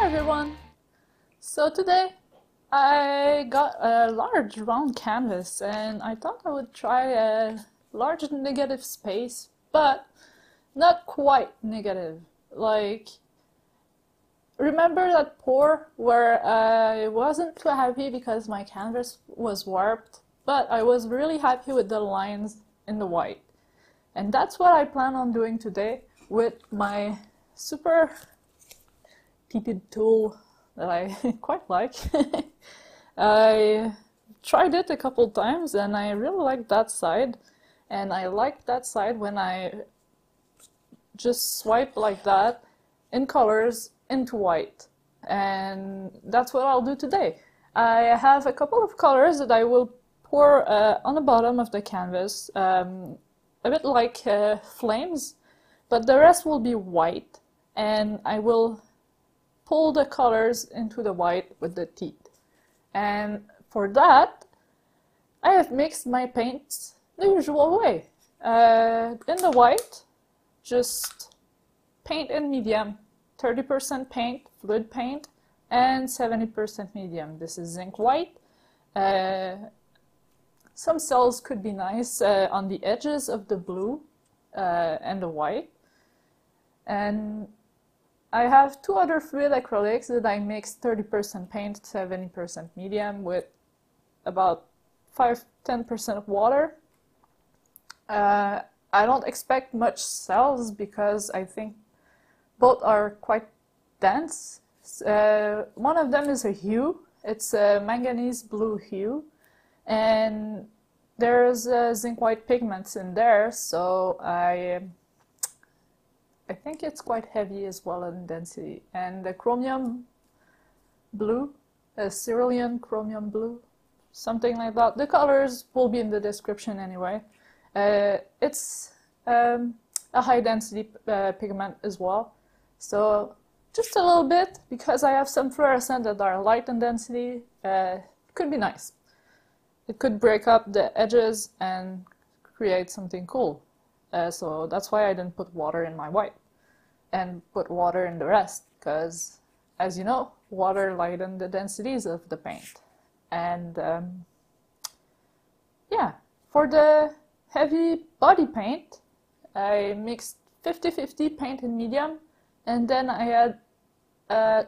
everyone! So today I got a large round canvas and I thought I would try a large negative space, but not quite negative. Like, remember that pour where I wasn't too happy because my canvas was warped, but I was really happy with the lines in the white. And that's what I plan on doing today with my super heated tool that I quite like. I tried it a couple times and I really like that side, and I like that side when I just swipe like that in colors into white, and that's what I'll do today. I have a couple of colors that I will pour on the bottom of the canvas, a bit like flames, but the rest will be white, and I will pull the colors into the white with the teeth. And for that, I have mixed my paints the usual way. In the white, just paint in medium, 30% paint, fluid paint, and 70% medium. This is zinc white. Some cells could be nice on the edges of the blue and the white. And I have two other fluid acrylics that I mixed 30% paint, 70% medium with about 5–10% of water. I don't expect much cells because I think both are quite dense. One of them is a hue. It's a manganese blue hue, and there's zinc white pigments in there, so I think it's quite heavy as well in density. And the chromium blue, a cerulean chromium blue, something like that. The colors will be in the description anyway. It's a high density pigment as well. So just a little bit, because I have some fluorescent that are light in density, could be nice. It could break up the edges and create something cool. So that's why I didn't put water in my white and put water in the rest, because as you know, water lightens the densities of the paint. And yeah, for the heavy body paint, I mixed 50-50 paint in medium, and then I add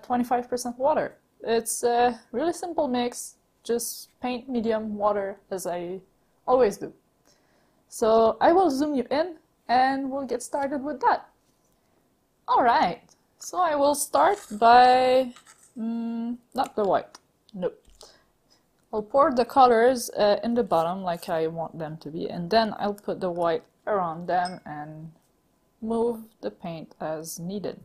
25% water. It's a really simple mix, just paint, medium, water, as I always do. So I will zoom you in and we'll get started with that. Alright, so I will start by, not the white, nope. I'll pour the colors in the bottom like I want them to be, and then I'll put the white around them and move the paint as needed.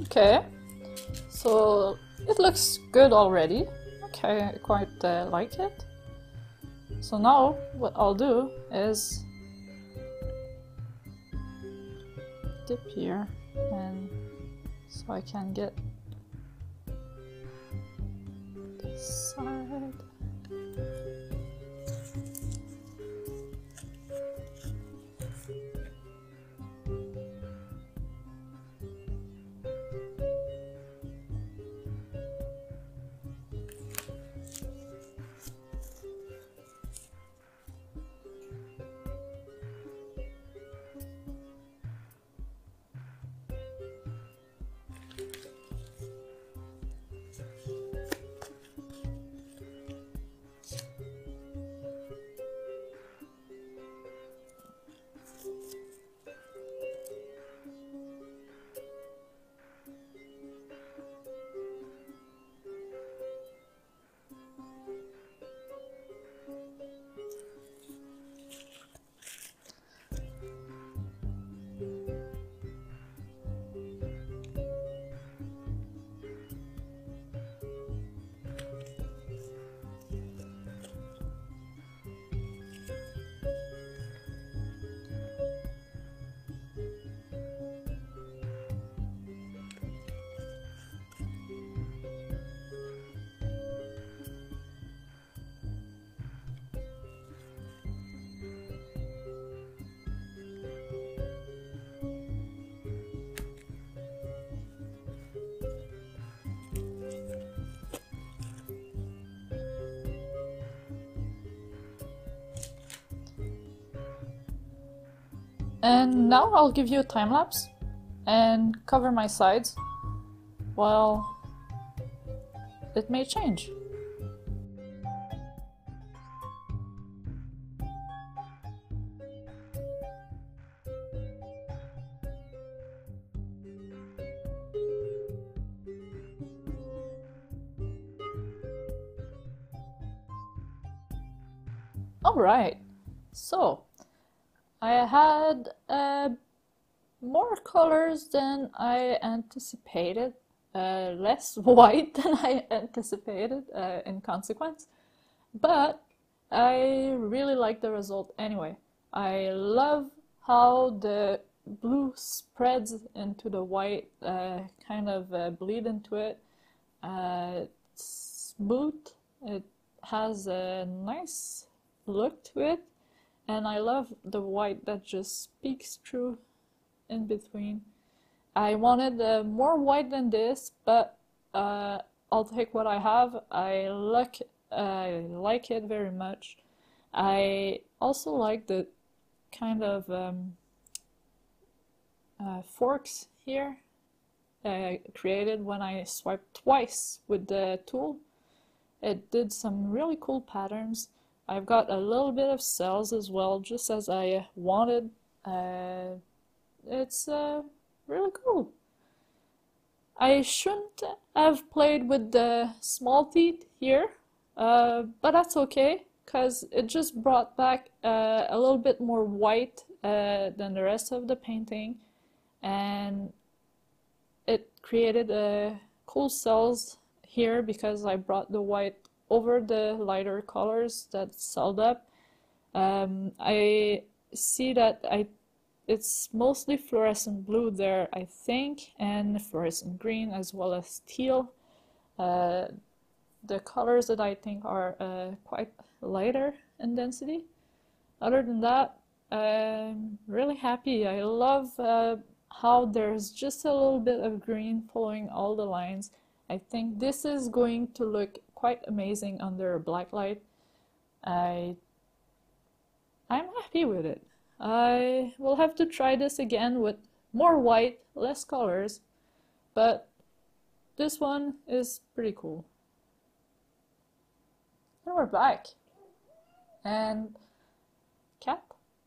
Okay, so it looks good already. Okay, I quite like it. So now what I'll do is dip here, and so I can get this side. And now I'll give you a time lapse and cover my sides while it may change. Alright, so I had more colors than I anticipated, less white than I anticipated in consequence, but I really like the result anyway. I love how the blue spreads into the white, kind of bleed into it. It's smooth, it has a nice look to it. And I love the white that just peeks through in between. I wanted more white than this, but I'll take what I have. I like it very much. I also like the kind of forks here created when I swiped twice with the tool. It did some really cool patterns. I've got a little bit of cells as well, just as I wanted. It's really cool. I shouldn't have played with the small teeth here, but that's okay, because it just brought back a little bit more white than the rest of the painting, and it created cool cells here because I brought the white over the lighter colors that sold up. I see that it's mostly fluorescent blue there, I think, and fluorescent green as well as teal. The colors that I think are quite lighter in density. Other than that, I'm really happy. I love how there's just a little bit of green following all the lines. I think this is going to look quite amazing under a black light. I'm happy with it. I will have to try this again with more white, less colors, but this one is pretty cool. And we're back. And cat.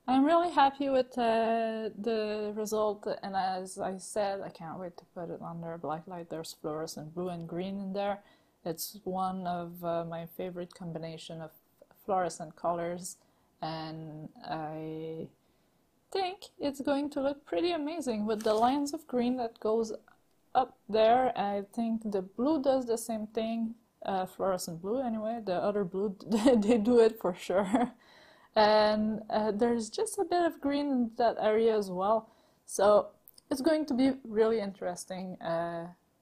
I'm really happy with the result, and as I said, I can't wait to put it under a black light. There's fluorescent blue and green in there. It's one of my favorite combination of fluorescent colors, and I think it's going to look pretty amazing with the lines of green that goes up there. I think the blue does the same thing, fluorescent blue anyway. The other blue, they do it for sure. And there's just a bit of green in that area as well. So it's going to be really interesting.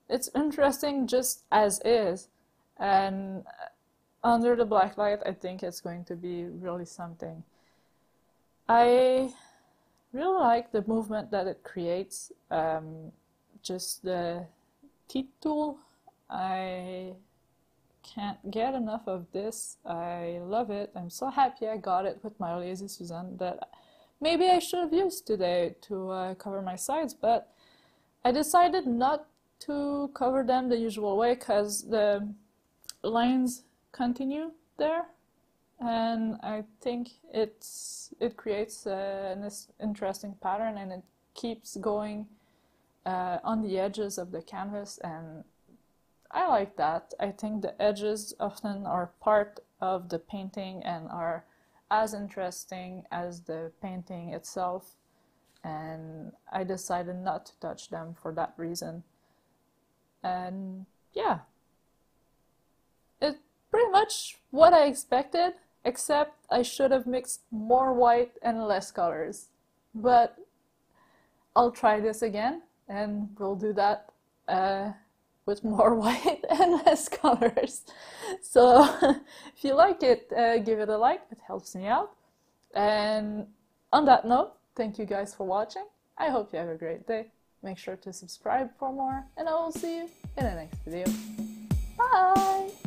It's interesting just as is, and under the black light, I think it's going to be really something. I really like the movement that it creates. Just the teeth tool, I can't get enough of this. I love it. I'm so happy I got it with my Lazy Susan that maybe I should have used today to cover my sides, but I decided not to cover them the usual way because the lines continue there, and I think it creates an interesting pattern, and it keeps going on the edges of the canvas, and I like that. I think the edges often are part of the painting and are as interesting as the painting itself, and I decided not to touch them for that reason. And yeah, it's pretty much what I expected, except I should have mixed more white and less colors. But I'll try this again, and we'll do that with more white and less colors. So if you like it, give it a like, it helps me out. And on that note, thank you guys for watching. I hope you have a great day. Make sure to subscribe for more, and I will see you in the next video. Bye!